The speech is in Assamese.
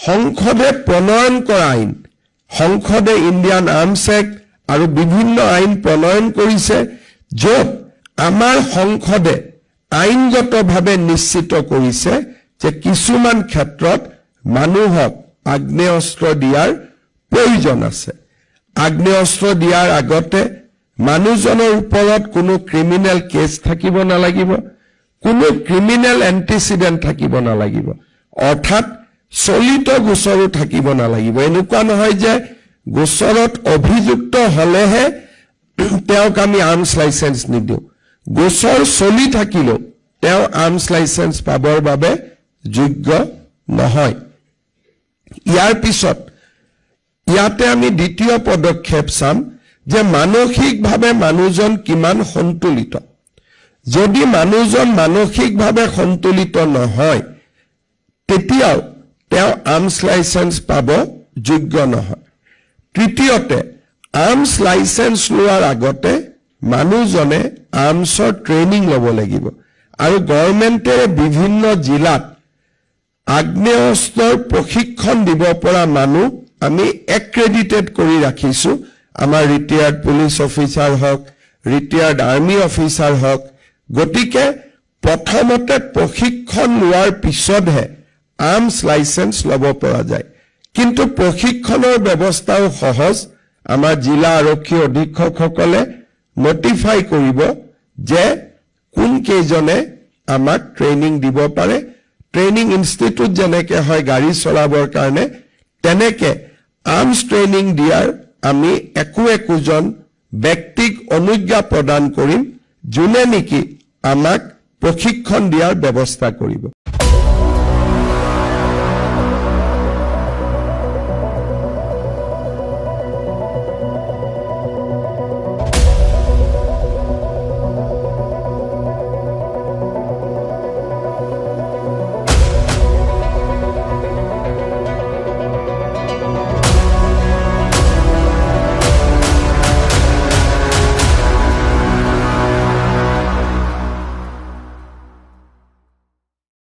সংসদে প্ৰণয়ন কৰা আইন, সংসদে ইণ্ডিয়ান আৰ্মছ এক্ট আৰু বিভিন্ন আইন প্ৰণয়ন কৰিছে, য'ত আমাৰ সংসদে আইনগতভাৱে নিশ্চিত কৰিছে যে কিছুমান ক্ষেত্ৰত মানুহক আগ্নেয়াস্ত্ৰ দিয়াৰ প্ৰয়োজন আছে। আগ্নেয়াস্ত্ৰ দিয়াৰ আগতে মানুহজনৰ ওপৰত কোনো ক্ৰিমিনেল কেছ থাকিব নালাগিব, কোনো ক্ৰিমিনেল এণ্টিচিডেণ্ট থাকিব নালাগিব, অৰ্থাৎ চলিত গোচৰো থাকিব নালাগিব। এনেকুৱা নহয় যে গোচৰত অভিযুক্ত হলেহে তেওঁক আমি আৰ্মছ লাইচেন্স নিদিওঁ, গোচৰ চলি থাকিলেও তেওঁ আৰ্মছ লাইচেন্স পাবৰ বাবে যোগ্য নহয়। ইয়াৰ পিছত ইয়াতে আমি দ্বিতীয় পদক্ষেপ চাম যে মানসিকভাৱে মানুহজন কিমান সন্তুলিত। যদি মানুহজন মানসিকভাৱে সন্তুলিত নহয়, তেতিয়াও তেওঁ আৰ্মছ লাইচেন্স পাব যোগ্য নহয়। তৃতীয়তে, আৰ্মছ লাইচেন্স লোৱাৰ আগতে মানুহজনে আৰ্মছৰ ট্ৰেইনিং ল'ব লাগিব, আৰু গভৰ্ণমেণ্টে বিভিন্ন জিলাত আগ্নেয়াস্ত্ৰৰ প্ৰশিক্ষণ দিব পৰা মানুহ আমি এক্ৰেডিটেড কৰি ৰাখিছোঁ। আমাৰ ৰিটায়াৰ্ড পুলিচ অফিচাৰ হওক, ৰিটায়াৰ্ড আৰ্মি অফিচাৰ হওক। গতিকে প্ৰথমতে প্ৰশিক্ষণ লোৱাৰ পিছতহে আৰ্মছ লাইচেন্স ল'ব পৰা যায়। কিন্তু প্ৰশিক্ষণৰ ব্যৱস্থাও সহজ। আমাৰ জিলা আৰক্ষী অধীক্ষকসকলে নটিফাই কৰিব যে কোন কেইজনে আমাক ট্ৰেইনিং দিব পাৰে। ট্ৰেইনিং ইনষ্টিটিউট যেনেকৈ হয় গাড়ী চলাবৰ কাৰণে, তেনেকে আৰ্মছ ট্ৰেইনিং দিয়াৰ আমি একোজন ব্যক্তিক অনুজ্ঞা প্ৰদান কৰিম, যোনে নেকি আমাক প্ৰশিক্ষণ দিয়াৰ ব্যৱস্থা কৰিব।